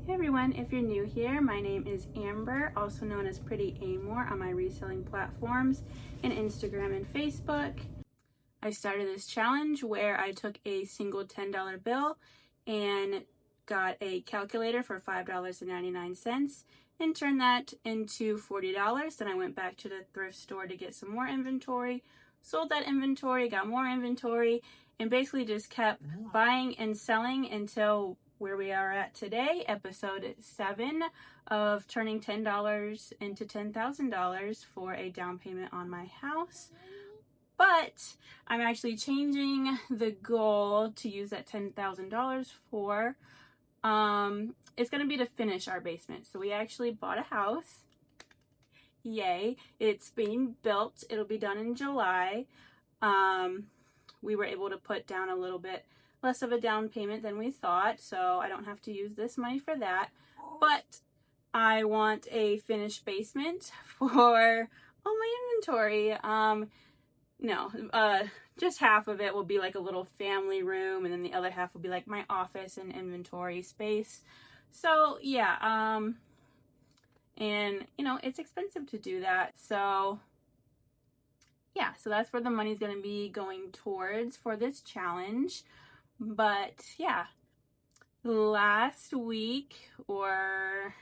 Hey everyone, if you're new here, my name is Amber, also known as Pretty Amor on my reselling platforms in Instagram and Facebook. I started this challenge where I took a single $10 bill and got a calculator for $5.99 and turned that into $40. Then I went back to the thrift store to get some more inventory, sold that inventory, got more inventory, and basically just kept buying and selling until where we are at today, episode 7 of turning $10 into $10,000 for a down payment on my house. But I'm actually changing the goal to use that $10,000 for, it's going to be to finish our basement. So we actually bought a house. Yay. It's being built. It'll be done in July. We were able to put down a little bit less of a down payment than we thought, so I don't have to use this money for that. But I want a finished basement for all my inventory. Just half of it will be like a little family room, and then the other half will be like my office and inventory space. So yeah, and it's expensive to do that. So yeah, so that's where the money's going to be going towards for this challenge. But yeah, last week or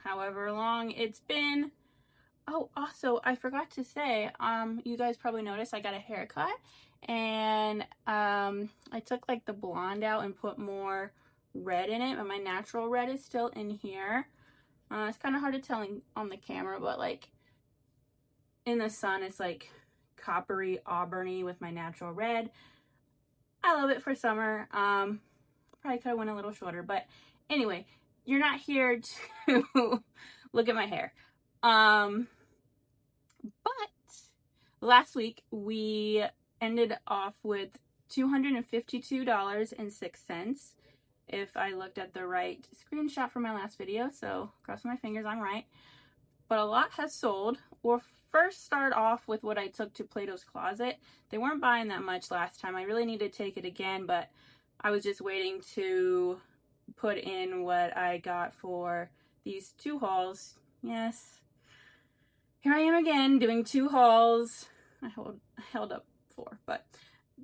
however long it's been. Oh, also, I forgot to say, you guys probably noticed I got a haircut, and I took like the blonde out and put more red in it, but my natural red is still in here. It's kind of hard to tell on the camera, but like in the sun, it's like coppery auburny with my natural red. I love it for summer. Probably could have went a little shorter, but anyway, you're not here to look at my hair. But last week we ended off with $252.06. If I looked at the right screenshot from my last video, so cross my fingers I'm right. But a lot has sold. We'll first start off with what I took to Plato's Closet. They weren't buying that much last time. I really need to take it again, but I was just waiting to put in what I got for these 2 hauls. Yes, here I am again doing 2 hauls. I held up 4, but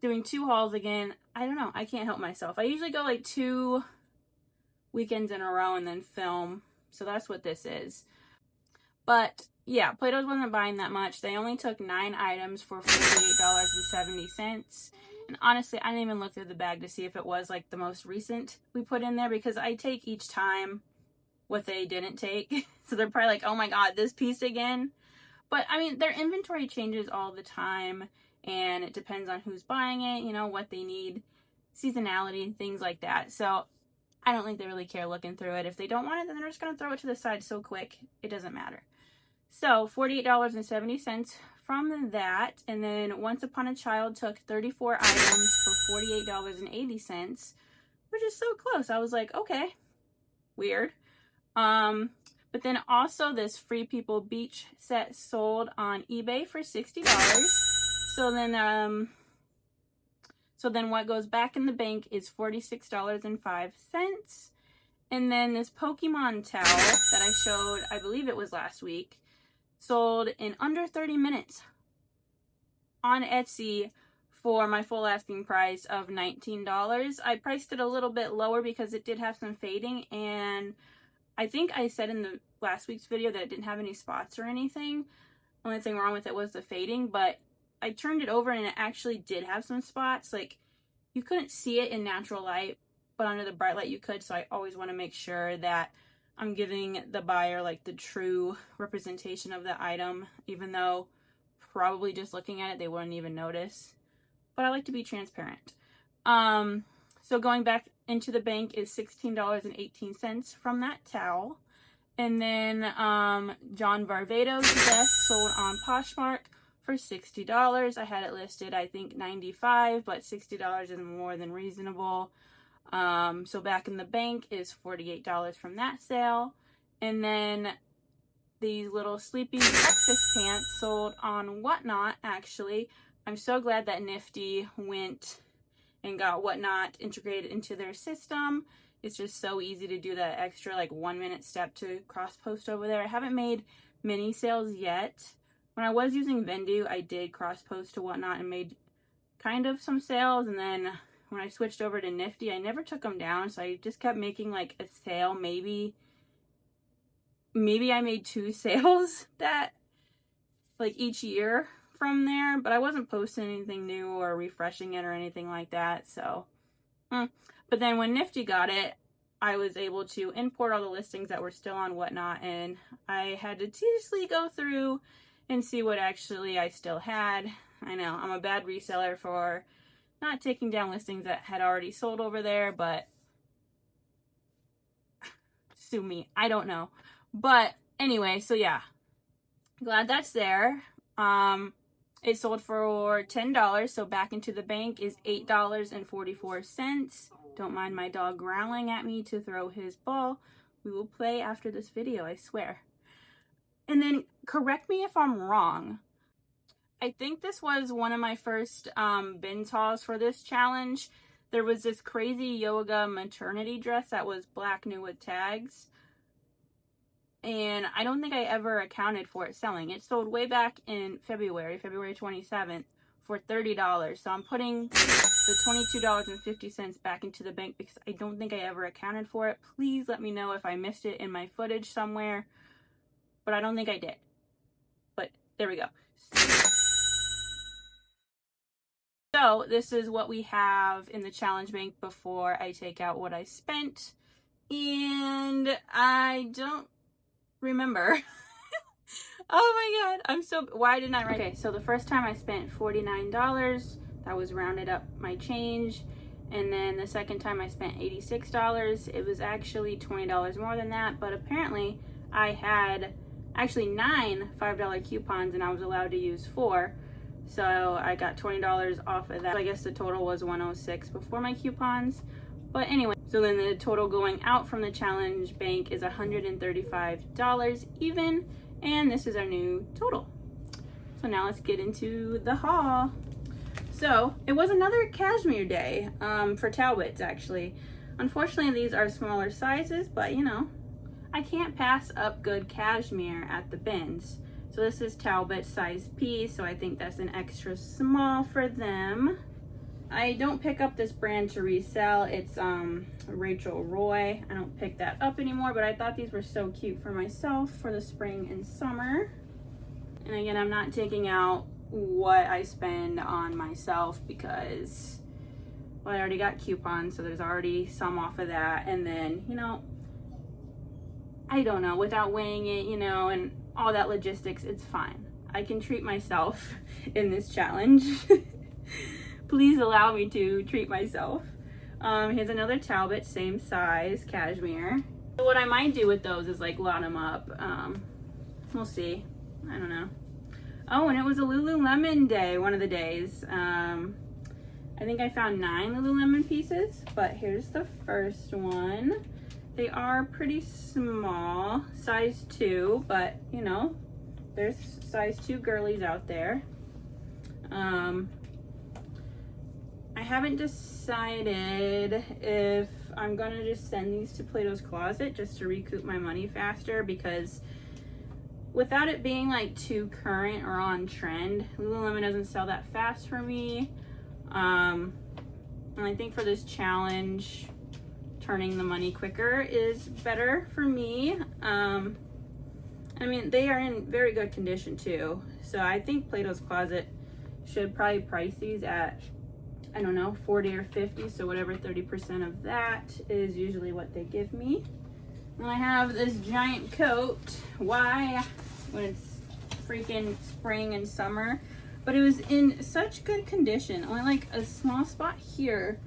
doing 2 hauls again. I don't know. I can't help myself. I usually go like 2 weekends in a row and then film. So that's what this is. But yeah, Plato's wasn't buying that much. They only took 9 items for $48.70. And honestly, I didn't even look through the bag to see if it was like the most recent we put in there, because I take each time what they didn't take. So they're probably like, oh my God, this piece again. But I mean, their inventory changes all the time, and it depends on who's buying it, what they need, seasonality, things like that. So I don't think they really care looking through it. If they don't want it, then they're just going to throw it to the side so quick, it doesn't matter. So $48.70 from that. And then Once Upon a Child took 34 items for $48.80, which is so close. I was like, okay, weird. But then also this Free People Beach set sold on eBay for $60. So then what goes back in the bank is $46.05. And then this Pokemon towel that I showed, I believe it was last week, sold in under 30 minutes on Etsy for my full asking price of $19. I priced it a little bit lower because it did have some fading, and I think I said in the last week's video that it didn't have any spots or anything. The only thing wrong with it was the fading, but I turned it over and it actually did have some spots. Like, you couldn't see it in natural light, but under the bright light you could, so I always want to make sure that I'm giving the buyer like the true representation of the item, even though probably just looking at it they wouldn't even notice. But I like to be transparent. So going back into the bank is $16.18 from that towel. And then John Varvatos vest sold on Poshmark for $60. I had it listed, I think, $95, but $60 is more than reasonable. So back in the bank is $48 from that sale. And then these little sleeping breakfast pants sold on Whatnot, actually. I'm so glad that Nifty went and got Whatnot integrated into their system. It's just so easy to do that extra like 1 minute step to cross post over there. I haven't made mini sales yet. When I was using Vendu, I did cross post to Whatnot and made kind of some sales, and then when I switched over to Nifty, I never took them down, so I just kept making like a sale. Maybe I made 2 sales that like each year from there, but I wasn't posting anything new or refreshing it or anything like that. So but then when Nifty got it, I was able to import all the listings that were still on Whatnot, and I had to tediously go through and see what actually I still had. I know I'm a bad reseller for not taking down listings that had already sold over there, but sue me, I don't know. But anyway, so yeah, glad that's there. It sold for $10, so back into the bank is $8.44. Don't mind my dog growling at me to throw his ball. We will play after this video, I swear. And then correct me if I'm wrong. I think this was one of my first bin hauls for this challenge. There was this crazy yoga maternity dress that was black new with tags. And I don't think I ever accounted for it selling. It sold way back in February 27th for $30. So I'm putting the $22.50 back into the bank because I don't think I ever accounted for it. Please let me know if I missed it in my footage somewhere. But I don't think I did. But there we go. So this is what we have in the challenge bank before I take out what I spent. And I don't remember. Oh my god, why didn't I write? Okay, so the first time I spent $49. That was rounded up my change. And then the second time I spent $86. It was actually $20 more than that, but apparently I had actually 9 $5 coupons and I was allowed to use 4. So I got $20 off of that. I guess the total was $106 before my coupons. But anyway, so then the total going out from the challenge bank is $135 even, and this is our new total. So now let's get into the haul. So it was another cashmere day for Talbots actually. Unfortunately, these are smaller sizes, but you know, I can't pass up good cashmere at the bins. So this is Talbot size P, so I think that's an extra small for them. I don't pick up this brand to resell. It's Rachel Roy. I don't pick that up anymore, but I thought these were so cute for myself for the spring and summer. And again, I'm not taking out what I spend on myself because, well, I already got coupons, so there's already some off of that. And then, you know, I don't know, without weighing it, you know, and all that logistics, it's fine. I can treat myself in this challenge. Please allow me to treat myself. Here's another Talbot, same size, cashmere. So what I might do with those is like lot them up. We'll see. I don't know. Oh, and it was a Lululemon day, one of the days. I think I found 9 Lululemon pieces, but here's the first one. They are pretty small, size 2, but you know, there's size 2 girlies out there. I haven't decided if I'm gonna just send these to Plato's Closet just to recoup my money faster, because without it being like too current or on trend, Lululemon doesn't sell that fast for me. And I think for this challenge, turning the money quicker is better for me. I mean, they are in very good condition too. So I think Plato's Closet should probably price these at, I don't know, 40 or 50. So whatever 30% of that is usually what they give me. And I have this giant coat. Why? When it's freaking spring and summer. But it was in such good condition. Only like a small spot here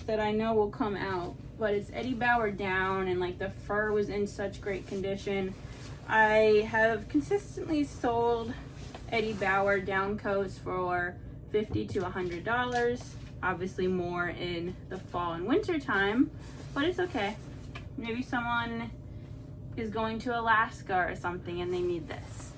that I know will come out. But it's Eddie Bauer down, and like the fur was in such great condition. I have consistently sold Eddie Bauer down coats for $50 to $100. Obviously more in the fall and winter time, but it's okay. Maybe someone is going to Alaska or something and they need this.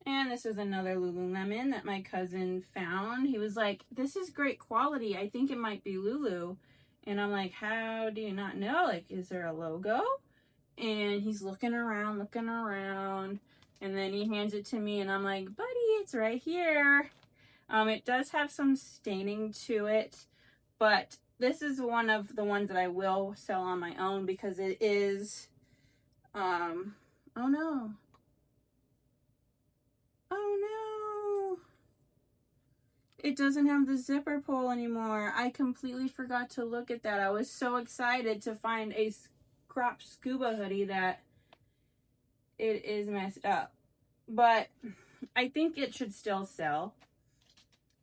And this is another Lululemon that my cousin found. He was like, this is great quality. I think it might be Lulu. And I'm like, how do you not know? Like, is there a logo? And he's looking around. And then he hands it to me and I'm like, buddy, it's right here. It does have some staining to it, but this is one of the ones that I will sell on my own because it is, oh no. Oh no. It doesn't have the zipper pull anymore. I completely forgot to look at that. I was so excited to find a crop scuba hoodie that it is messed up. But I think it should still sell.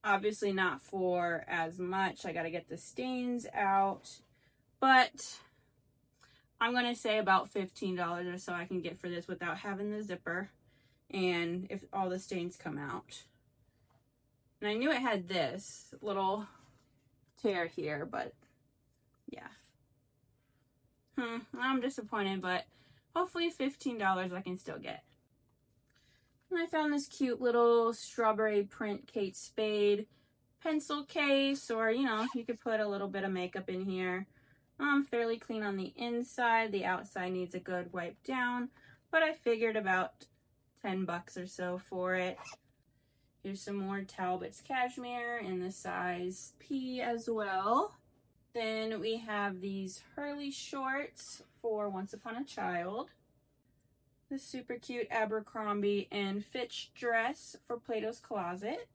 Obviously not for as much. I got to get the stains out. But I'm going to say about $15 or so I can get for this without having the zipper. And if all the stains come out. And I knew it had this little tear here, but yeah. I'm disappointed, but hopefully $15 I can still get. And I found this cute little strawberry print Kate Spade pencil case, or you know, you could put a little bit of makeup in here. Fairly clean on the inside. The outside needs a good wipe down, but I figured about 10 bucks or so for it. Here's some more Talbot's cashmere in the size P as well. Then we have these Hurley shorts for Once Upon a Child. This super cute Abercrombie and Fitch dress for Plato's Closet.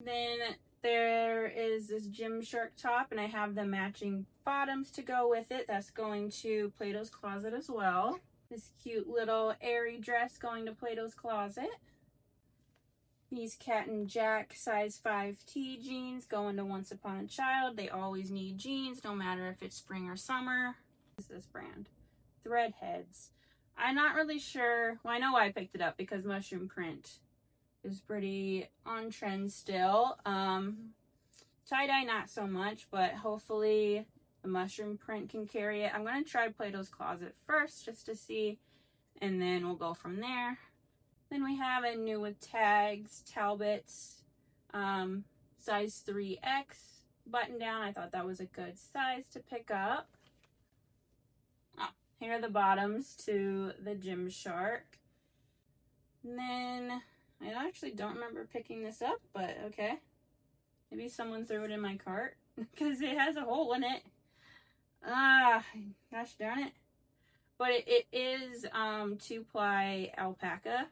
Then there is this Gymshark top, and I have the matching bottoms to go with it. That's going to Plato's Closet as well. This cute little airy dress going to Plato's Closet. These Cat and Jack size 5T jeans going to Once Upon a Child. They always need jeans, no matter if it's spring or summer. What is this brand? Threadheads. I'm not really sure. Well, I know why I picked it up, because mushroom print is pretty on trend still. Tie-dye not so much, but hopefully the mushroom print can carry it. I'm going to try Plato's Closet first just to see, and then we'll go from there. Then we have a new with tags, Talbot's size 3X button down. I thought that was a good size to pick up. Oh, here are the bottoms to the Gymshark. And then I actually don't remember picking this up, but okay. Maybe someone threw it in my cart because it has a hole in it. Gosh darn it. But it is 2-ply alpaca.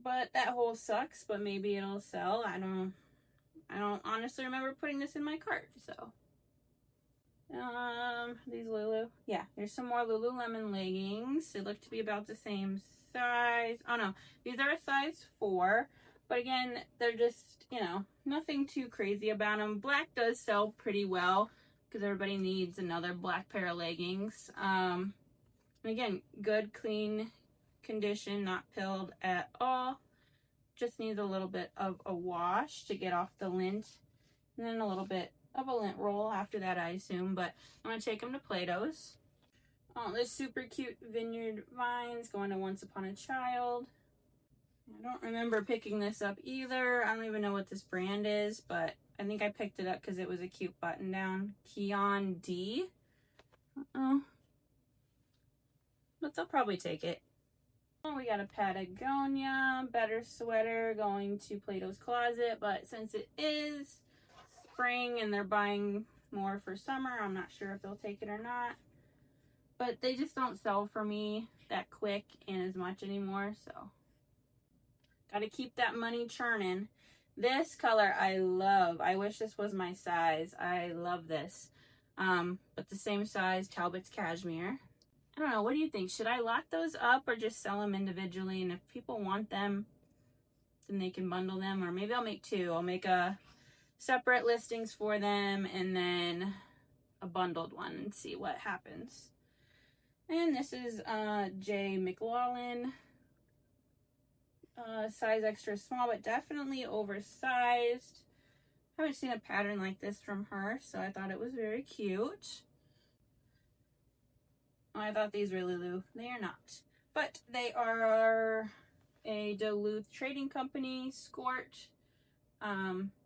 But that hole sucks, but maybe it'll sell. I don't honestly remember putting this in my cart, so. These Lulu. Yeah, there's some more Lululemon leggings. They look to be about the same size. Oh no, these are a size 4. But again, they're just, you know, nothing too crazy about them. Black does sell pretty well because everybody needs another black pair of leggings. And again, good, clean condition, not pilled at all. Just needs a little bit of a wash to get off the lint, and then a little bit of a lint roll after that, I assume. But I'm gonna take them to Plato's. Oh, this super cute vineyard vines going to Once Upon a Child. I don't remember picking this up either. I don't even know what this brand is, but I think I picked it up because it was a cute button down. Keon D. But they'll probably take it. Oh, we got a Patagonia better sweater going to Plato's Closet, but since it is spring and they're buying more for summer, I'm not sure if they'll take it or not. But they just don't sell for me that quick and as much anymore, so gotta keep that money churning. This color I love. I wish this was my size. I love this. But the same size, Talbot's cashmere. I don't know, what do you think? Should I lock those up or just sell them individually? And if people want them, then they can bundle them. Or maybe I'll make 2. I'll make a separate listings for them and then a bundled one and see what happens. And this is J. McLaughlin. Size extra small, but definitely oversized. I haven't seen a pattern like this from her, so I thought it was very cute. I thought these were Lulu. They are not. But they are a Duluth trading company, Skort.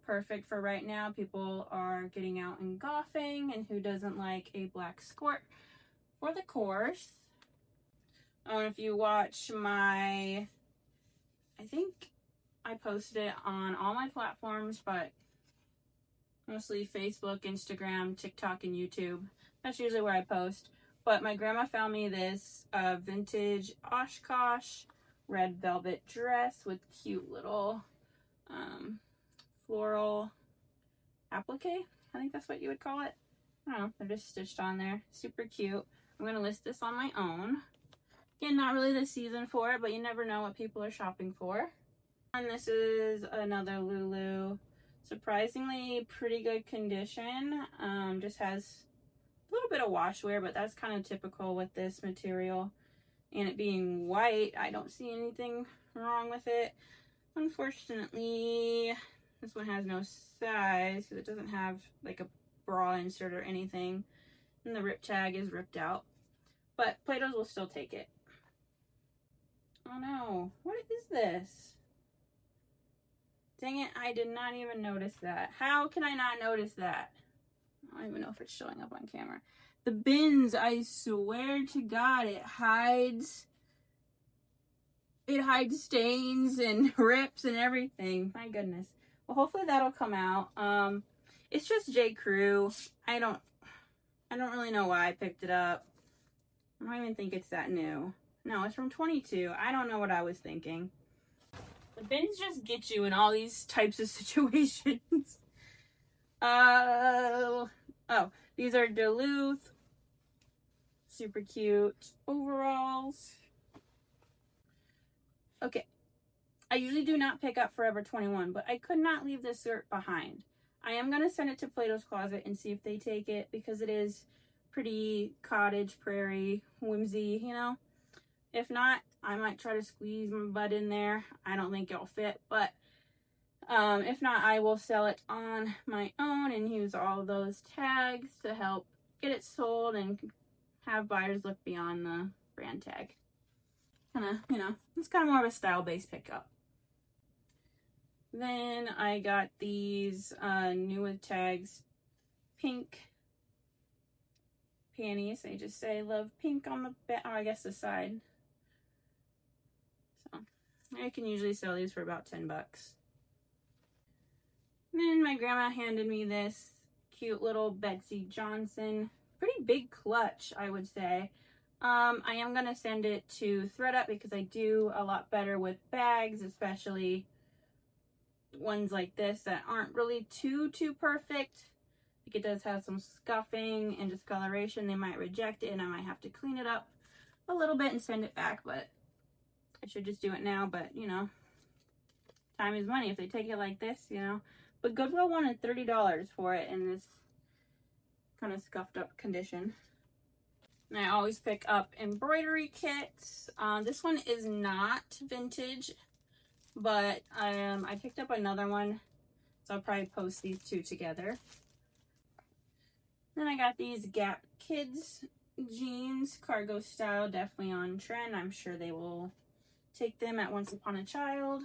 perfect for right now. People are getting out and golfing, and who doesn't like a black skirt for the course? I don't know if you watch my, I think I posted it on all my platforms, but mostly Facebook, Instagram, TikTok, and YouTube. That's usually where I post. But my grandma found me this vintage Oshkosh red velvet dress with cute little floral applique. I think that's what you would call it. I don't know. They're just stitched on there. Super cute. I'm going to list this on my own. Again, not really the season for it, but you never know what people are shopping for. And this is another Lulu. Surprisingly pretty good condition. Just has a little bit of wash wear, but that's kind of typical with this material. And it being white, I don't see anything wrong with it. Unfortunately, this one has no size because it doesn't have like a bra insert or anything. And the rip tag is ripped out. But Plato's will still take it. Oh no, what is this? Dang it, I did not even notice that. How can I not notice that? I don't even know if it's showing up on camera. The bins, I swear to God, it hides stains and rips and everything. My goodness. Well, hopefully that'll come out. It's just J. Crew. I don't really know why I picked it up. I don't even think it's that new. No, it's from 22. I don't know what I was thinking. The bins just get you in all these types of situations. Oh, these are Duluth. Super cute overalls. Okay. I usually do not pick up Forever 21, but I could not leave this shirt behind. I am going to send it to Plato's Closet and see if they take it because it is pretty cottage, prairie, whimsy, you know. If not, I might try to squeeze my butt in there. I don't think it'll fit, but if not, I will sell it on my own and use all of those tags to help get it sold and have buyers look beyond the brand tag. Kind of, you know, it's kind of more of a style-based pickup. Then I got these new with tags pink panties. They just say love pink on the back, oh, I guess the side. So I can usually sell these for about 10 bucks. And then my grandma handed me this cute little Betsy Johnson, pretty big clutch, I would say. I am going to send it to ThredUp because I do a lot better with bags, especially ones like this that aren't really too perfect. Like it does have some scuffing and discoloration. They might reject it and I might have to clean it up a little bit and send it back, but I should just do it now. But you know, time is money if they take it like this, you know. But Goodwill wanted $30 for it in this kind of scuffed up condition. And I always pick up embroidery kits. This one is not vintage, but I picked up another one, so I'll probably post these two together. Then I got these Gap Kids jeans, cargo style, definitely on trend. I'm sure they will take them at Once Upon a Child.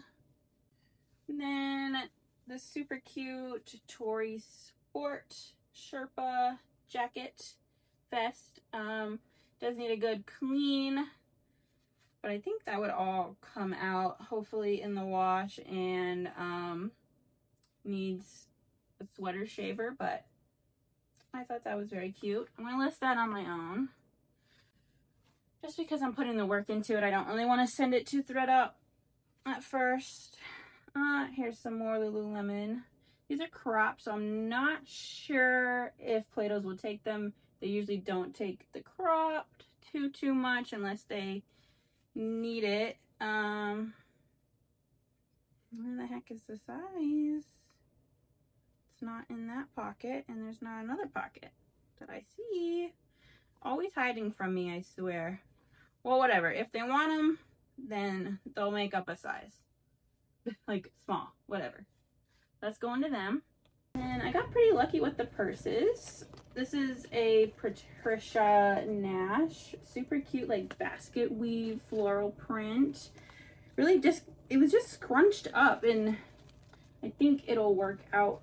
And then this super cute Tory Sport Sherpa jacket vest. Does need a good clean, but I think that would all come out hopefully in the wash, and needs a sweater shaver, but I thought that was very cute. I'm gonna list that on my own just because I'm putting the work into it. I don't really want to send it to ThredUp at first. Here's some more Lululemon. These are cropped, so I'm not sure if Plato's will take them. They usually don't take the cropped too much unless they need it. Where the heck is the size? It's not in that pocket, and there's not another pocket that I see. Always hiding from me, I swear. Well, whatever. If they want them, then they'll make up a size. Like small, whatever. Let's go into them. And I got pretty lucky with the purses. This is a Patricia Nash, super cute, like basket weave floral print. Really just, it was just scrunched up, and I think it'll work out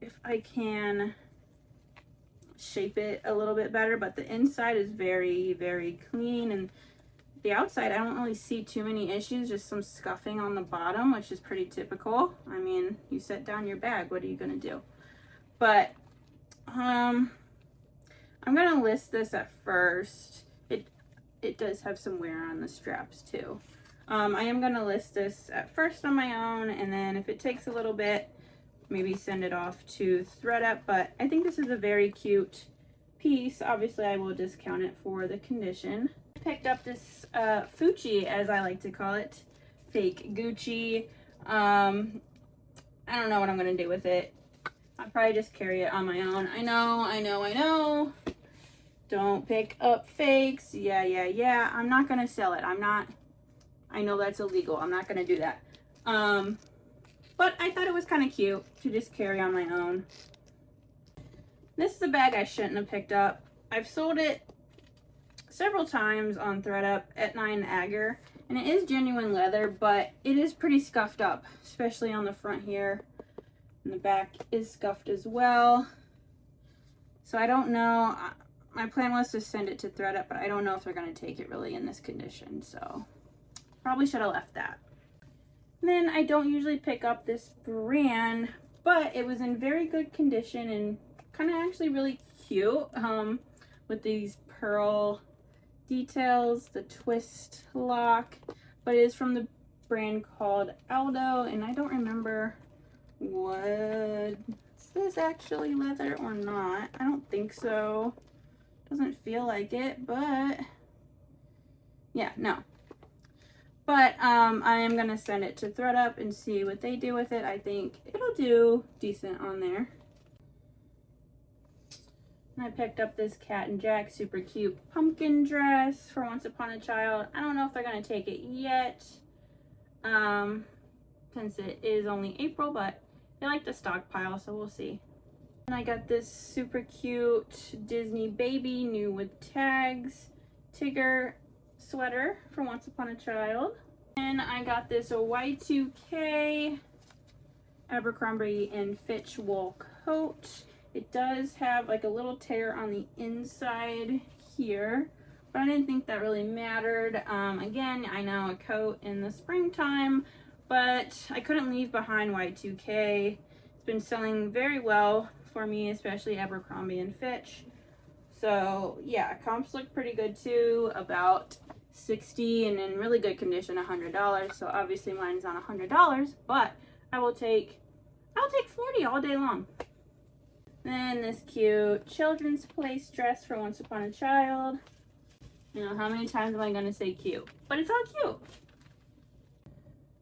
if I can shape it a little bit better, but the inside is very, very clean, and the outside I don't really see too many issues, just some scuffing on the bottom, which is pretty typical. I mean, you set down your bag, what are you gonna do? But I'm gonna list this at first. It does have some wear on the straps too. I am gonna list this at first on my own, and then if it takes a little bit, maybe send it off to ThredUp. But I think this is a very cute piece. Obviously I will discount it for the condition. I picked up this Fucci, as I like to call it, fake Gucci. I don't know what I'm gonna do with it. I'll probably just carry it on my own. I know. Don't pick up fakes. Yeah. I'm not gonna sell it. I know that's illegal. I'm not gonna do that. But I thought it was kind of cute to just carry on my own. This is a bag I shouldn't have picked up. I've sold it several times on ThredUp at 9 Agar, and it is genuine leather, but it is pretty scuffed up, especially on the front here. And the back is scuffed as well. So I don't know. My plan was to send it to ThredUp, but I don't know if they're going to take it really in this condition. So probably should have left that. And then I don't usually pick up this brand, but it was in very good condition and kind of actually really cute, with these pearl details, the twist lock. But it is from the brand called Aldo, and I don't remember what is this actually leather or not. I don't think so. Doesn't feel like it, but yeah, no. But I am gonna send it to ThredUp and see what they do with it. I think it'll do decent on there. And I picked up this Cat and Jack super cute pumpkin dress for Once Upon a Child. I don't know if they're gonna take it yet, since it is only April, but they like to stockpile, so we'll see. And I got this super cute Disney baby, new with tags, Tigger sweater for Once Upon a Child. And I got this Y2K Abercrombie and Fitch wool coat. It does have like a little tear on the inside here, but I didn't think that really mattered. Again, I know a coat in the springtime, but I couldn't leave behind Y2K. It's been selling very well for me, especially Abercrombie and Fitch. So yeah, comps look pretty good too, about 60, and in really good condition $100. So obviously mine's not $100, but I'll take 40 all day long. Then this cute Children's Place dress for Once Upon a Child. You know, how many times am I gonna say cute? But it's all cute.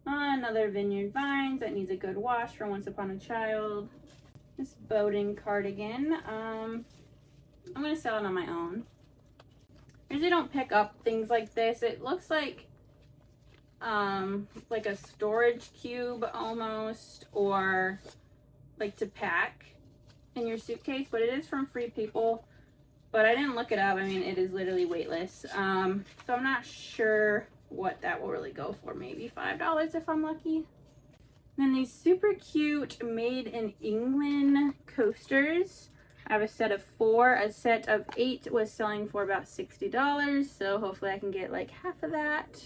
Another Vineyard Vines that needs a good wash for Once Upon a Child. This boating cardigan. I'm gonna sell it on my own. I usually don't pick up things like this. It looks like a storage cube almost, or like to pack in your suitcase, but it is from Free People. But I didn't look it up. I mean, it is literally weightless. So I'm not sure what that will really go for. Maybe $5 if I'm lucky. Then these super cute Made in England coasters. I have a set of 4. A set of 8 was selling for about $60, so hopefully I can get like half of that.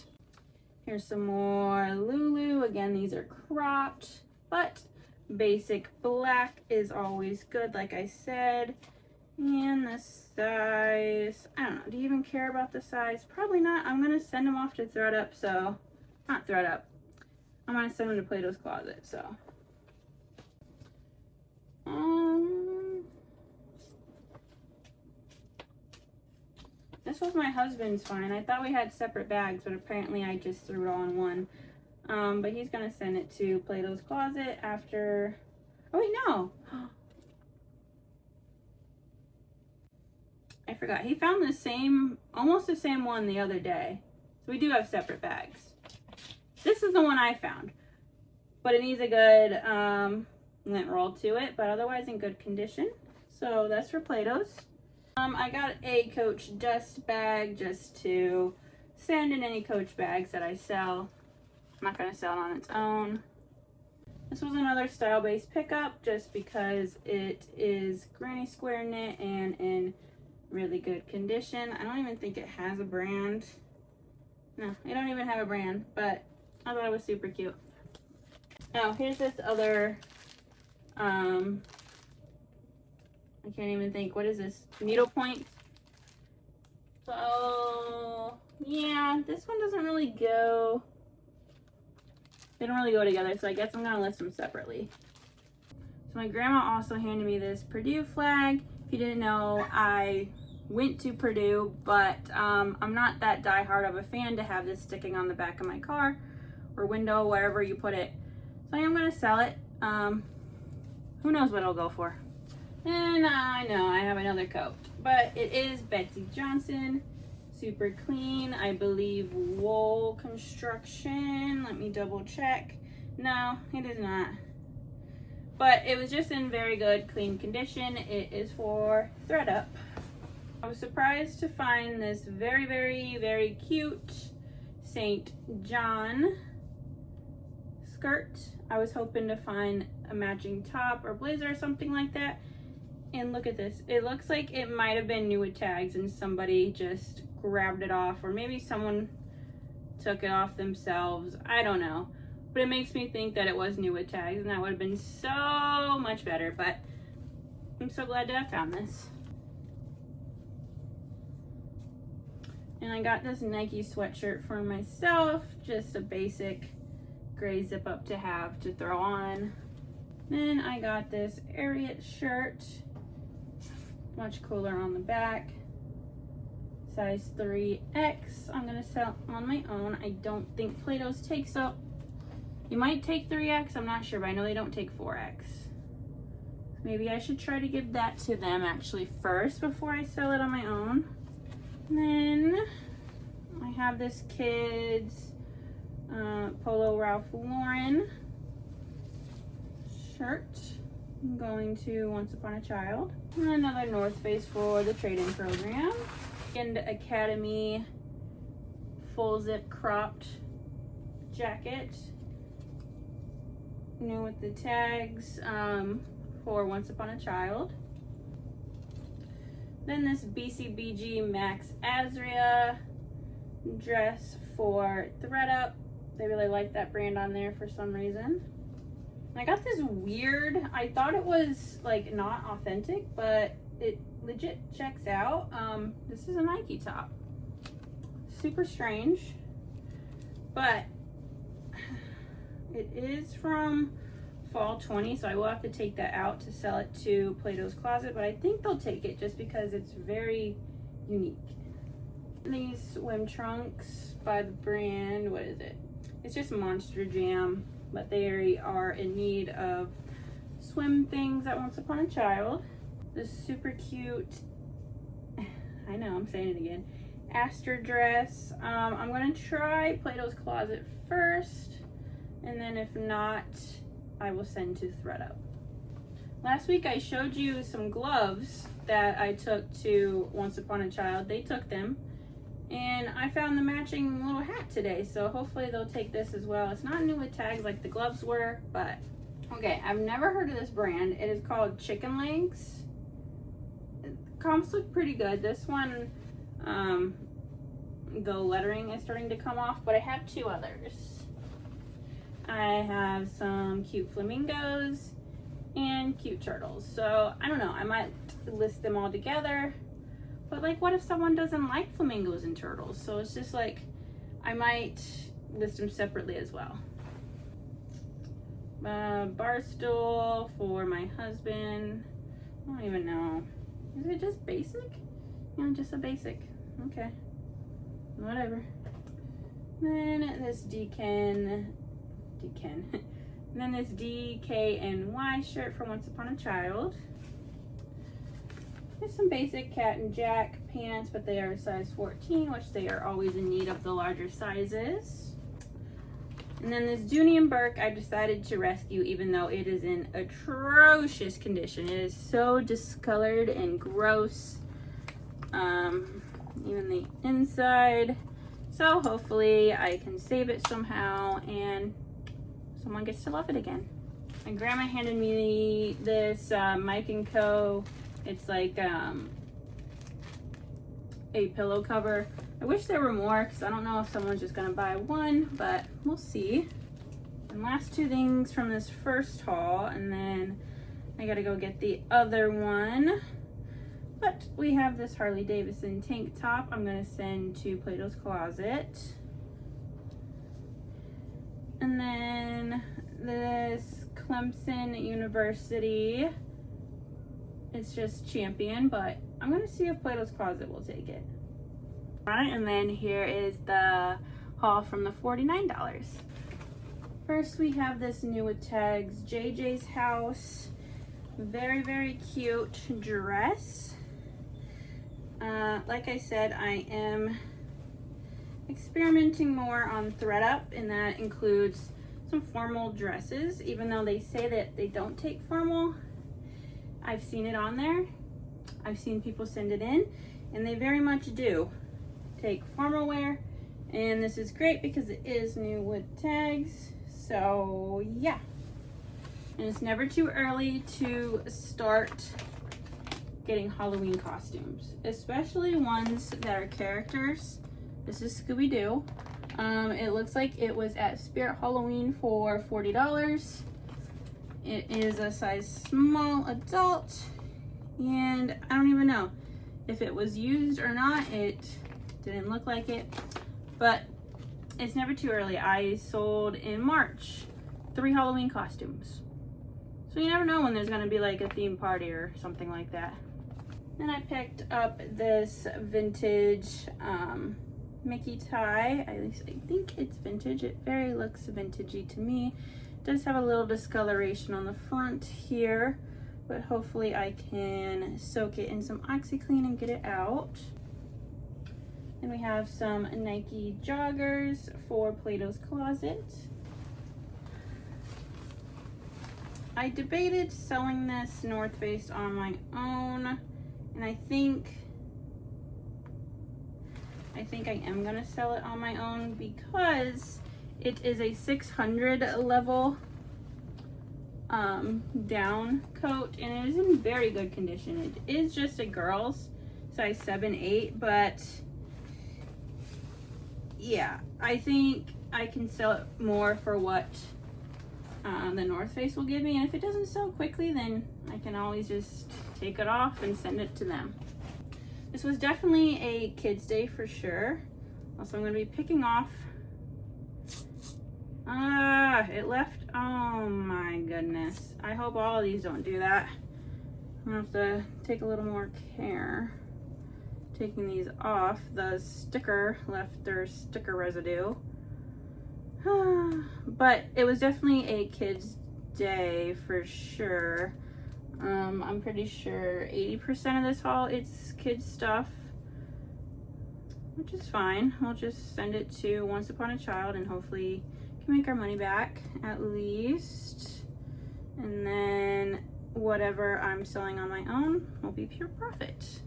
Here's some more Lulu. Again, these are cropped, but basic black is always good, like I said. And the size, I don't know, do you even care about the size? Probably not. I'm gonna send them off to ThredUp, so, not ThredUp. I'm gonna send them to Plato's Closet, so. This was my husband's find. I thought we had separate bags, but apparently I just threw it all in one. But he's gonna send it to Plato's Closet after, oh wait, no. I forgot. He found the same, almost the same one the other day. So we do have separate bags. This is the one I found, but it needs a good lint roll to it, but otherwise in good condition. So that's for Plato's. I got a Coach dust bag just to send in any Coach bags that I sell. I'm not going to sell it on its own. This was another style-based pickup just because it is granny square knit and in really good condition. I don't even think it has a brand. No, I don't even have a brand, but I thought it was super cute. Now, here's this other, I can't even think, what is this? Needlepoint. So, yeah, this one doesn't really go, they don't really go together, so I guess I'm gonna list them separately. So my grandma also handed me this Purdue flag. If you didn't know, I went to Purdue, but I'm not that diehard of a fan to have this sticking on the back of my car or window, wherever you put it. So I am gonna sell it. Who knows what it'll go for. And I know I have another coat, but it is Betsy Johnson, super clean, I believe wool construction. Let me double check. No, it is not. But it was just in very good, clean condition. It is for ThredUp. I was surprised to find this very, very, very cute St. John skirt. I was hoping to find a matching top or blazer or something like that. And look at this. It looks like it might have been new with tags and somebody just grabbed it off, or maybe someone took it off themselves. I don't know. But it makes me think that it was new with tags, and that would have been so much better. But I'm so glad to have found this. And I got this Nike sweatshirt for myself, just a basic gray zip up to have to throw on. Then I got this Ariat shirt, much cooler on the back, size 3X. I'm gonna sell on my own. I don't think Plato's takes up. You might take 3X, I'm not sure, but I know they don't take 4X. Maybe I should try to give that to them actually first before I sell it on my own. And then I have this kid's Polo Ralph Lauren shirt. I'm going to Once Upon a Child. And another North Face for the trade-in program. And Academy full zip cropped jacket. New with the tags for Once Upon a Child. Then this BCBG Max Azria dress for ThredUp. They really like that brand on there for some reason. And I got this weird, I thought it was like not authentic, but it legit checks out. This is a Nike top. Super strange, but it is from fall 20, so I will have to take that out to sell it to Plato's Closet, but I think they'll take it just because it's very unique. These swim trunks by the brand, what is it? It's just Monster Jam, but they are in need of swim things at Once Upon a Child. This super cute, I know I'm saying it again, Aster dress. I'm gonna try Plato's Closet first, and then if not, I will send to ThredUp. Last week I showed you some gloves that I took to Once Upon a Child. They took them, and I found the matching little hat today, so hopefully they'll take this as well. It's not new with tags like the gloves were, but okay, I've never heard of this brand. It is called Chicken Legs. Comps look pretty good. This one, the lettering is starting to come off, but I have two others. I have some cute flamingos and cute turtles. So I don't know, I might list them all together, but like what if someone doesn't like flamingos and turtles? So it's just like, I might list them separately as well. Bar stool for my husband. I don't even know. Is it just basic? Yeah, just a basic. Okay. Whatever. Then this and then this DKNY shirt for Once Upon a Child. There's some basic Cat and Jack pants, but they are a size 14, which they are always in need of the larger sizes. And then this Dooney and Burke I decided to rescue, even though it is in atrocious condition. It is so discolored and gross. Even the inside. So hopefully I can save it somehow and someone gets to love it again. My grandma handed me this Mike & Co. It's like a pillow cover. I wish there were more because I don't know if someone's just gonna buy one, but we'll see. And last two things from this first haul, and then I gotta go get the other one. But we have this Harley Davidson tank top I'm gonna send to Plato's Closet. And then this Clemson University. It's just Champion, but I'm gonna see if Plato's Closet will take it. Alright, and then here is the haul from the $49. First we have this new with tags, JJ's House. Very, very cute dress. Like I said, I am experimenting more on ThredUp, and that includes some formal dresses. Even though they say that they don't take formal, I've seen it on there. I've seen people send it in, and they very much do take formal wear. And this is great because it is new with tags. So yeah. And it's never too early to start getting Halloween costumes, especially ones that are characters. This is Scooby-Doo. It looks like it was at Spirit Halloween for $40. It is a size small adult, and I don't even know if it was used or not. It didn't look like it, but it's never too early. I sold in March 3 Halloween costumes. So you never know when there's gonna be like a theme party or something like that. Then I picked up this vintage Mickey tie. At least I think it's vintage. It very looks vintagey to me. It does have a little discoloration on the front here, but hopefully I can soak it in some OxyClean and get it out. Then we have some Nike joggers for Plato's Closet. I debated selling this North Face on my own, and I think I am gonna sell it on my own because it is a 600 level down coat, and it is in very good condition. It is just a girl's size 7-8, but yeah, I think I can sell it more for what the North Face will give me, and if it doesn't sell quickly, then I can always just take it off and send it to them. This was definitely a kids day for sure. Also, I'm going to be picking off. It left. Oh my goodness. I hope all of these don't do that. I'm going to have to take a little more care taking these off. The sticker left their sticker residue. But it was definitely a kids day for sure. I'm pretty sure 80% of this haul it's kids stuff, which is fine. We'll just send it to Once Upon a Child and hopefully can make our money back at least. And then whatever I'm selling on my own will be pure profit.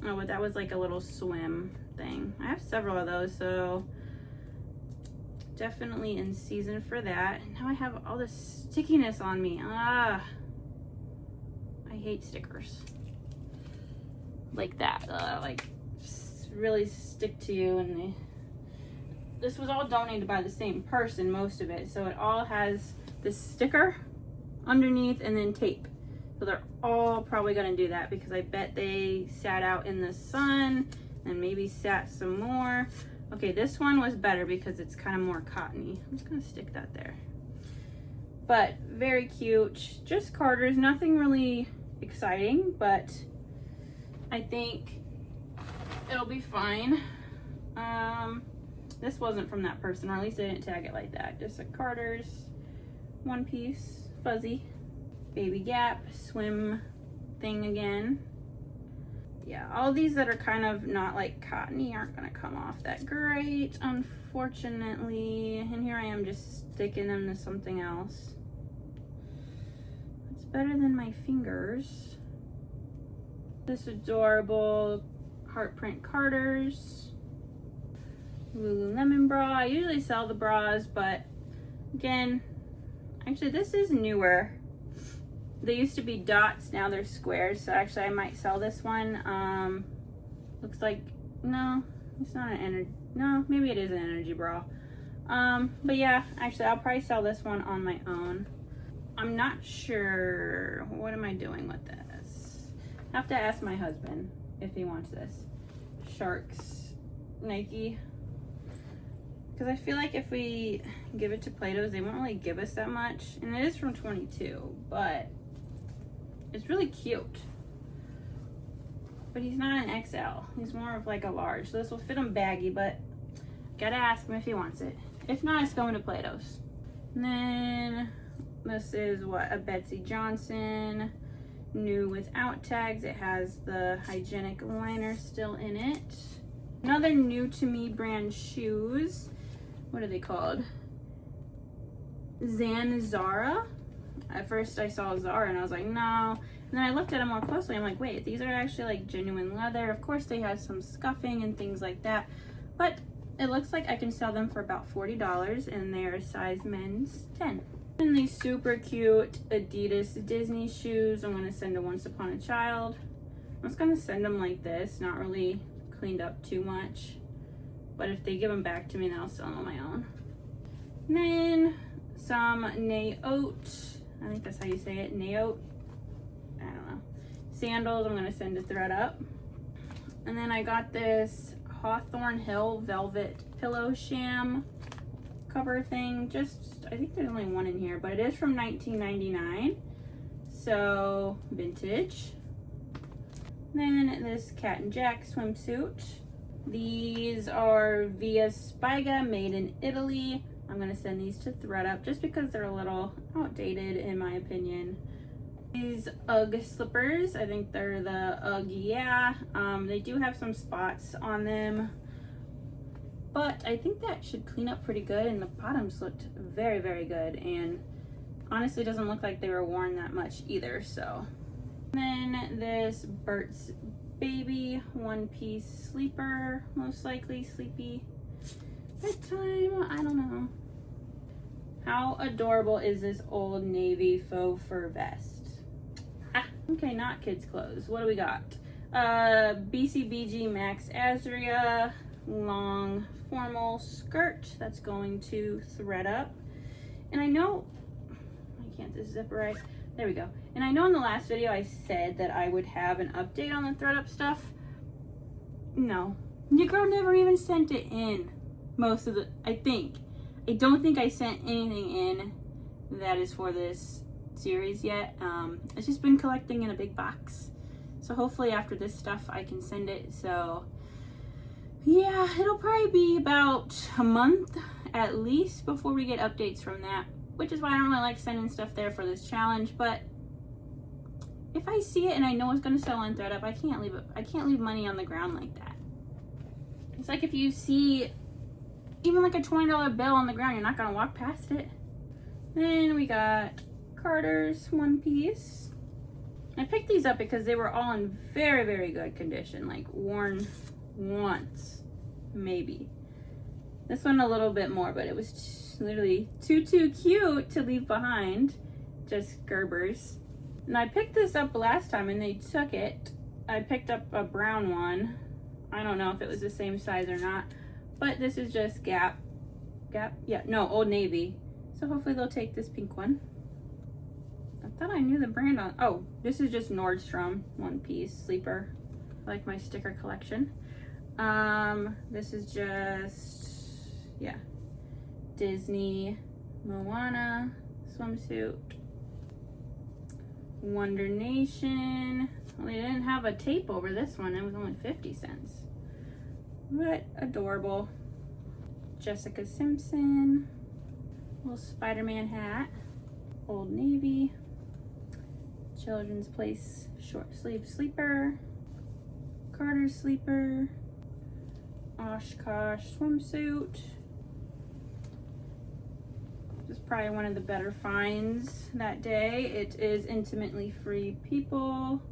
Oh, but that was like a little swim thing. I have several of those, so definitely in season for that. Now I have all this stickiness on me. I hate stickers like that. Like just really stick to you. And this was all donated by the same person, most of it, so it all has this sticker underneath and then tape. So they're all probably gonna do that because I bet they sat out in the sun and maybe sat some more. Okay, this one was better because it's kind of more cottony. I'm just gonna stick that there. But very cute, just Carter's, nothing really exciting, but I think it'll be fine. This wasn't from that person, or at least they didn't tag it like that. Just a Carter's one piece, fuzzy, Baby Gap, swim thing again. Yeah, all these that are kind of not like cottony aren't gonna come off that great, unfortunately. And here I am just sticking them to something else. It's better than my fingers. This adorable heart print Carter's Lululemon bra. I usually sell the bras, but Again, actually this is newer. They used to be dots, now they're squares, so actually I might sell this one. Looks like, no, it's not an energy, no, maybe it is an energy bra. But yeah, actually I'll probably sell this one on my own. I'm not sure, what am I doing with this? I have to ask my husband if he wants this. Sharks, Nike. Because I feel like if we give it to Plato's, they won't really give us that much. And it is from 22, but it's really cute. But he's not an XL. He's more of like a large. So this will fit him baggy, but gotta ask him if he wants it. If not, it's going to Plato's. And then this is what, a Betsy Johnson. New without tags. It has the hygienic liner still in it. Another new to me brand shoes. What are they called? Zara. At first I saw Zara and I was like, no. And then I looked at them more closely. I'm like, wait, these are actually like genuine leather. Of course they have some scuffing and things like that. But it looks like I can sell them for about $40 and they're size men's 10. And these super cute Adidas Disney shoes. I'm going to send to Once Upon a Child. I'm just going to send them like this. Not really cleaned up too much. But if they give them back to me, then I'll sell them on my own. And then some Naote. I think that's how you say it. Naote. I don't know. Sandals I'm going to send to ThredUp. And then I got this Hawthorne Hill Velvet Pillow Sham cover thing. I think there's only one in here, but it is from 1999. So, vintage. Then this Cat and Jack swimsuit. These are via Spiga, made in Italy. I'm going to send these to ThredUp just because they're a little outdated in my opinion. These UGG slippers, I think they're the UGG Yeah. They do have some spots on them, but I think that should clean up pretty good, and the bottoms looked very, very good, and honestly doesn't look like they were worn that much either. So, and then this Burt's Baby one-piece sleeper, most likely sleepy bedtime, I don't know. How adorable is this Old Navy faux fur vest? Okay, not kids clothes. What do we got? BCBG Max Azria long formal skirt. That's going to ThredUp. And I know, I can't this zip right. There we go. And I know in the last video I said that I would have an update on the ThredUp stuff. No. Your girl never even sent it in. Most of the, I don't think I sent anything in that is for this series yet. It's just been collecting in a big box. So hopefully after this stuff I can send it. So yeah, it'll probably be about a month at least before we get updates from that. Which is why I don't really like sending stuff there for this challenge, but if I see it and I know it's gonna sell on ThredUp, I can't leave money on the ground like that. It's like if you see even like a $20 bill on the ground, you're not gonna walk past it. Then we got Carter's one piece. I picked these up because they were all in very, very good condition, like worn once, maybe. This one a little bit more, but it was literally too cute to leave behind. Just Gerbers. And I picked this up last time and they took it. I picked up a brown one. I don't know if it was the same size or not, but this is just Gap. Yeah, no, Old Navy. So hopefully they'll take this pink one. I thought I knew the brand on, oh, this is just Nordstrom one piece sleeper. I like my sticker collection. This is just, yeah, Disney Moana swimsuit. Wonder Nation. Well, they didn't have a tape over this one. It was only 50 cents. But adorable. Jessica Simpson. Little Spider-Man hat. Old Navy. Children's Place short sleeve sleeper. Carter sleeper. Oshkosh swimsuit. This is probably one of the better finds that day. It is Intimately Free People.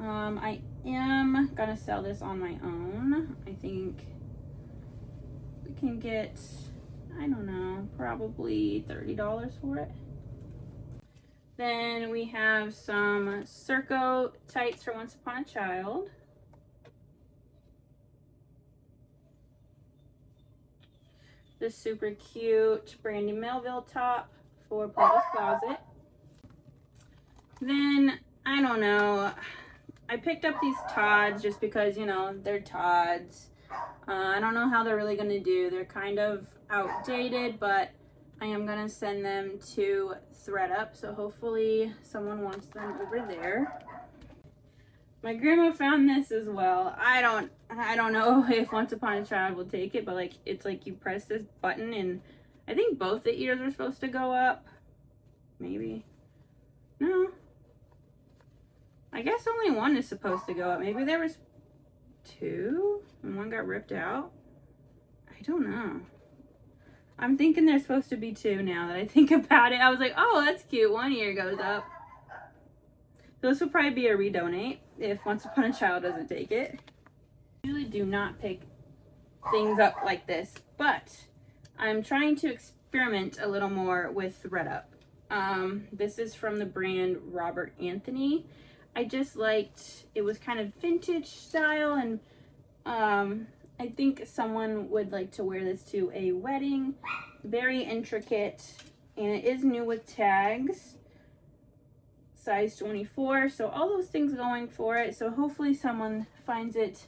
I am gonna sell this on my own. I think we can get I don't know, probably $30 for it. Then we have some Circo tights for Once Upon a Child. This super cute Brandy Melville top for Plato's Closet. Then, I don't know, I picked up these Todds just because, you know, they're Todds. I don't know how they're really going to do. They're kind of outdated, but I am going to send them to ThredUp, so hopefully someone wants them over there. My grandma found this as well. I don't know if Once Upon a Child will take it, but like it's like you press this button and I think both the ears are supposed to go up. Maybe. No. I guess only one is supposed to go up. Maybe there was two and one got ripped out. I don't know. I'm thinking there's supposed to be two now that I think about it. I was like, oh, that's cute. One ear goes up. So this will probably be a redonate if Once Upon a Child doesn't take it. I usually do not pick things up like this, but I'm trying to experiment a little more with ThredUp. This is from the brand Robert Anthony. I just liked, it was kind of vintage style, and I think someone would like to wear this to a wedding. Very intricate, and it is new with tags. Size 24, so all those things going for it. So hopefully someone finds it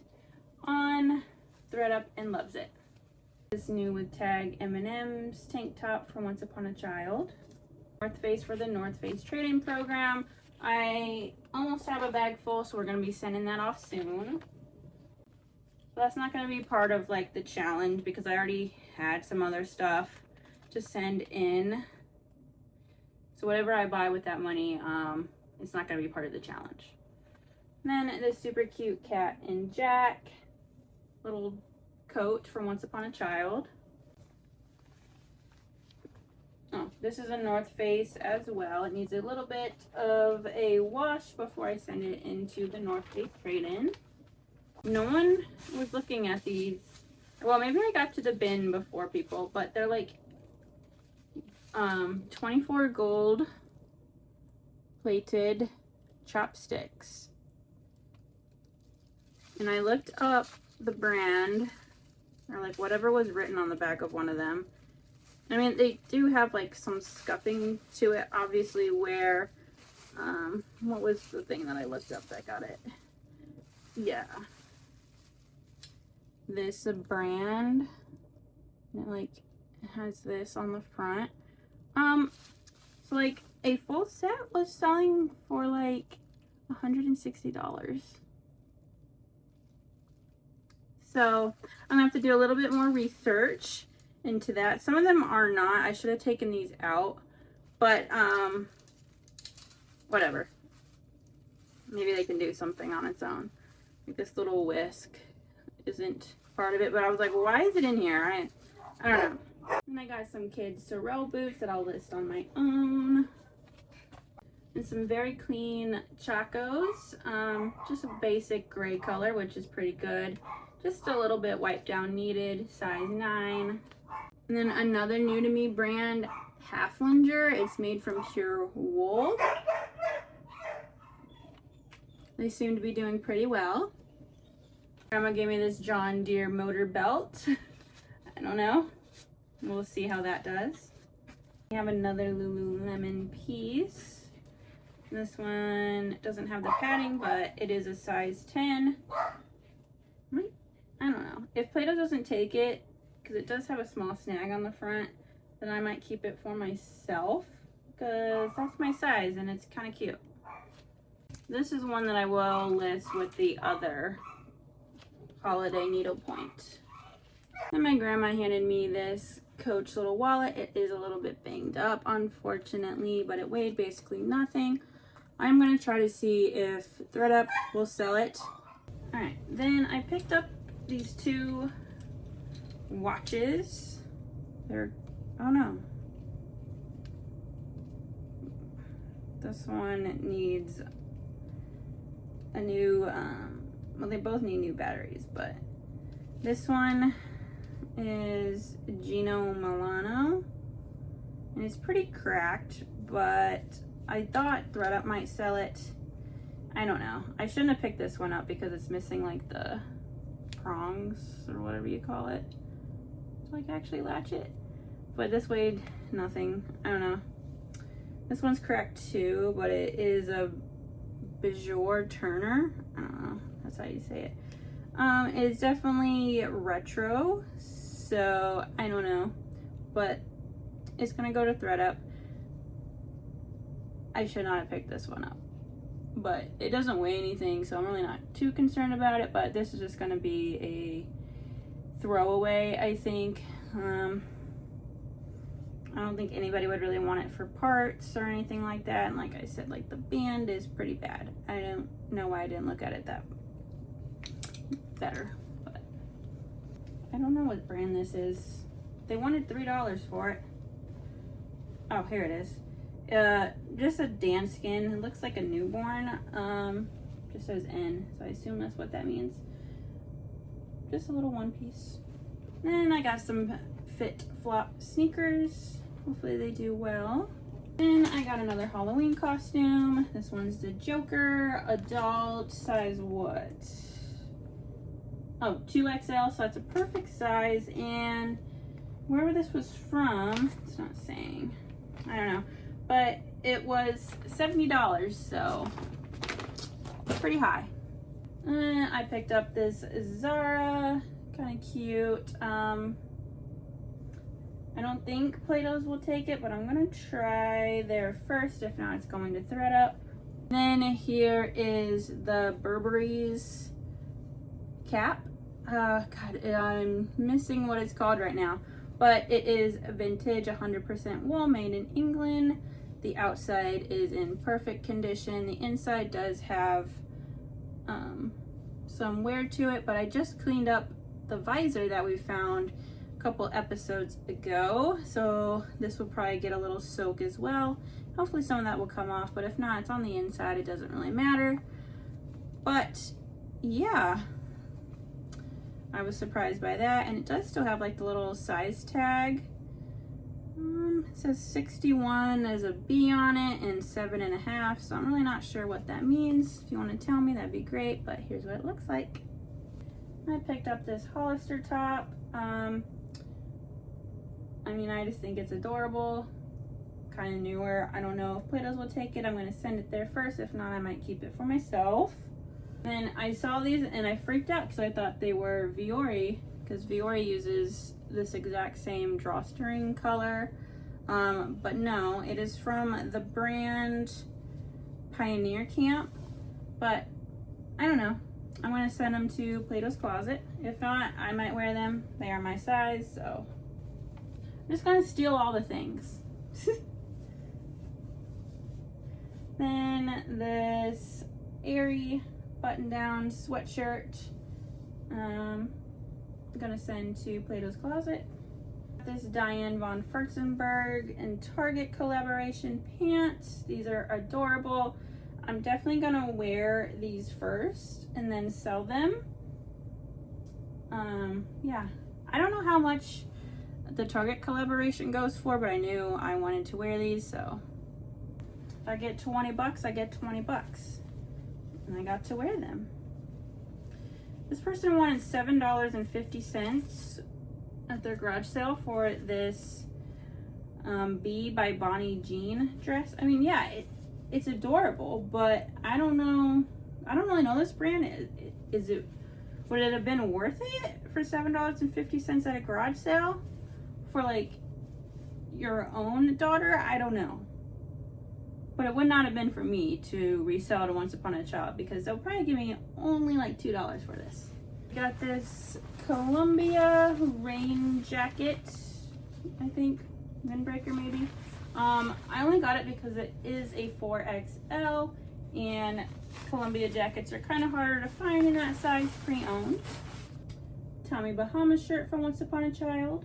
on ThredUp and loves it. This new with tag M&M's tank top from Once Upon a Child. North Face for the North Face trade-in program. I almost have a bag full, so we're going to be sending that off soon. But that's not going to be part of like the challenge because I already had some other stuff to send in. So whatever I buy with that money, it's not going to be part of the challenge. And then this super cute Cat and Jack little coat from Once Upon a Child. Oh, this is a North Face as well. It needs a little bit of a wash before I send it into the North Face trade-in. No one was looking at these. Well, maybe I got to the bin before people, but they're like 24 gold plated chopsticks. And I looked up the brand, or like whatever was written on the back of one of them. I mean, they do have like some scuffing to it, obviously, where, what was the thing that I looked up that got it? Yeah. This brand, it like has this on the front. So like a full set was selling for like $160. So I'm gonna have to do a little bit more research into that. Some of them are not. I should have taken these out, but whatever. Maybe they can do something on its own. Like this little whisk isn't part of it, but I was like, well, why is it in here? I don't know. And I got some kids Sorel boots that I'll list on my own. And some very clean Chacos. Just a basic gray color, which is pretty good. Just a little bit wipe down needed, size 9. And then another new to me brand, Halflinger. It's made from pure wool. They seem to be doing pretty well. Grandma gave me this John Deere motor belt. I don't know. We'll see how that does. We have another Lululemon piece. This one doesn't have the padding, but it is a size 10. I don't know. If Plato doesn't take it, because it does have a small snag on the front, then I might keep it for myself, because that's my size and it's kind of cute. This is one that I will list with the other holiday needlepoint. Then my grandma handed me this Coach little wallet. It is a little bit banged up, unfortunately, but it weighed basically nothing. I'm going to try to see if ThredUp will sell it. Alright, then I picked up these two watches. They're, I don't know. This one needs a new, well, they both need new batteries, but this one is Gino Milano, and it's pretty cracked, but I thought ThredUp might sell it. I don't know. I shouldn't have picked this one up because it's missing like the prongs or whatever you call it to like actually latch it. But this weighed nothing. I don't know. This one's cracked too, but it is a Bajor Turner. I don't know. That's how you say it. It's definitely retro, so I don't know, but it's gonna go to ThredUp. I should not have picked this one up, but it doesn't weigh anything, so I'm really not too concerned about it. But this is just gonna be a throwaway, I think. I don't think anybody would really want it for parts or anything like that. And like I said, like the band is pretty bad. I don't know why I didn't look at it that better, but I don't know what brand this is. They wanted $3 for it. Oh, here it is. Just a Dan skin. It looks like a newborn. Just says N, so I assume that's what that means. Just a little one piece. Then I got some Fit Flop sneakers. Hopefully they do well. Then I got another Halloween costume. This one's the Joker, adult, size what? Oh, 2XL, so that's a perfect size. And wherever this was from, it's not saying. I don't know. But it was $70, so pretty high. I picked up this Zara, kind of cute. I don't think Plato's will take it, but I'm gonna try there first. If not, it's going to ThredUp. Then here is the Burberry's cap. God, I'm missing what it's called right now, but it is vintage, 100% wool, made in England. The outside is in perfect condition. The inside does have some wear to it, but I just cleaned up the visor that we found a couple episodes ago, so this will probably get a little soak as well. Hopefully some of that will come off, but if not, it's on the inside. It doesn't really matter. But yeah, I was surprised by that, and it does still have like the little size tag. It says 61, there's a B on it, and 7.5, so I'm really not sure what that means. If you want to tell me, that'd be great, but here's what it looks like. I picked up this Hollister top. I mean, I just think it's adorable, kind of newer. I don't know if Plato's will take it. I'm going to send it there first. If not, I might keep it for myself. Then I saw these and I freaked out because I thought they were Vuori, because Vuori uses this exact same drawstring color. But no, it is from the brand Pioneer Camp. But I don't know. I'm going to send them to Plato's Closet. If not, I might wear them. They are my size, so I'm just going to steal all the things. Then this airy button-down sweatshirt, I'm gonna send to Plato's Closet. This Diane von Furstenberg and Target collaboration pants. These are adorable. I'm definitely gonna wear these first and then sell them. Yeah, I don't know how much the Target collaboration goes for, but I knew I wanted to wear these, so if I get 20 bucks, I get 20 bucks. And I got to wear them. This person wanted $7.50 at their garage sale for this B by Bonnie Jean dress. I mean, yeah, it's adorable, but I don't know. I don't really know this brand. Would it have been worth it for $7.50 at a garage sale for like your own daughter? I don't know. But it would not have been for me to resell to Once Upon a Child, because they'll probably give me only like $2 for this. Got this Columbia rain jacket, I think, windbreaker maybe. I only got it because it is a 4XL, and Columbia jackets are kind of harder to find in that size pre-owned. Tommy Bahama shirt from Once Upon a Child.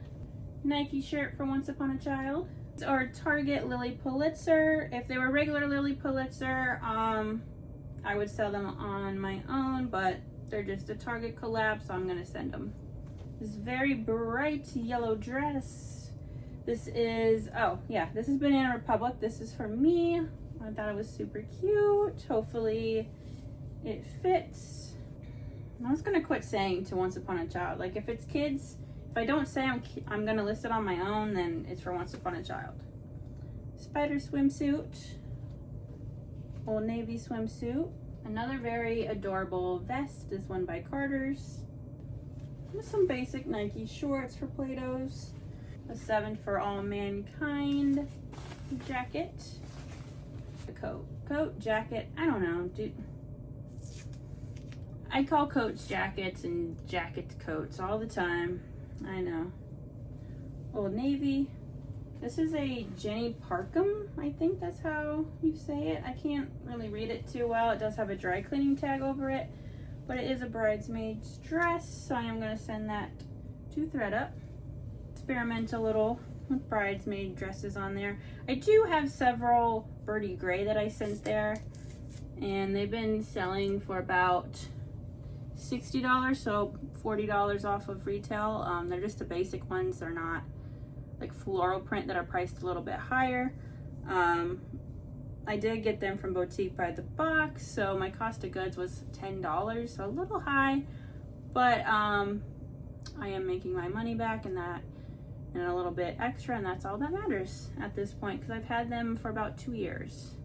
Nike shirt from Once Upon a Child. Or Target Lily Pulitzer. If they were regular Lily Pulitzer, I would sell them on my own, but they're just a Target collab, so I'm gonna send them. this very bright yellow dress. This is, oh yeah, this is Banana Republic. This is for me. I thought it was super cute. Hopefully it fits. I was gonna quit saying to Once Upon a Child. Like if it's kids, if I don't say I'm gonna list it on my own, then it's for Once Upon a Child. Spider swimsuit, Old Navy swimsuit. Another very adorable vest, this one by Carter's. With some basic Nike shorts for Plato's. A 7 for All Mankind jacket. The coat, jacket, I don't know, dude. I call coats jackets and jackets coats all the time. I know. Old Navy. This is a Jenny Parkham, I think that's how you say it. I can't really read it too well. It does have a dry cleaning tag over it, but it is a bridesmaid's dress, so I am going to send that to ThredUp. Experiment a little with bridesmaid dresses on there. I do have several Birdie Gray that I sent there, and they've been selling for about $60, so $40 off of retail. They're just the basic ones. They're not like floral print that are priced a little bit higher. I did get them from Boutique by the box, so my cost of goods was $10, so a little high, but I am making my money back and that and a little bit extra, and that's all that matters at this point because I've had them for about 2 years.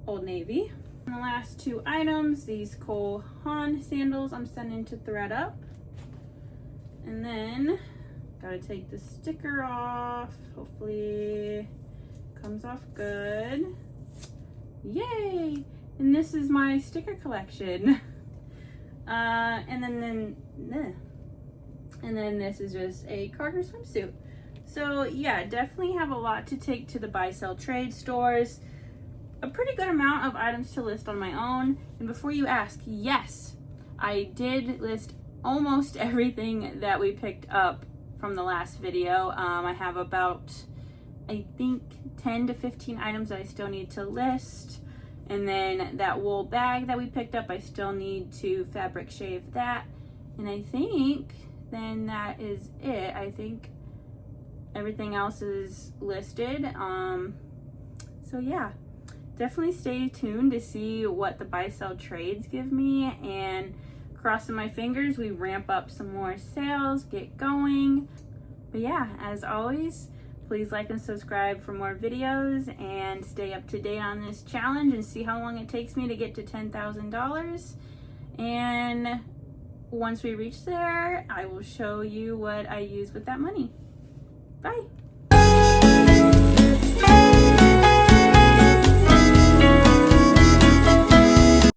Old Navy. And the last 2 items, these Cole Haan sandals I'm sending to ThredUp. And then gotta take the sticker off. Hopefully comes off good. Yay! And this is my sticker collection. And then this is just a Carter swimsuit. So yeah, definitely have a lot to take to the buy, sell, trade stores. A pretty good amount of items to list on my own. And before you ask, yes, I did list almost everything that we picked up from the last video. I have about, I think, 10 to 15 items that I still need to list. And then that wool bag that we picked up, I still need to fabric shave that. And I think then that is it. I think everything else is listed. So yeah, definitely stay tuned to see what the buy sell trades give me, and crossing my fingers we ramp up some more sales, get going. But yeah, as always, please like and subscribe for more videos and stay up to date on this challenge and see how long it takes me to get to $10,000. And once we reach there, I will show you what I use with that money. Bye.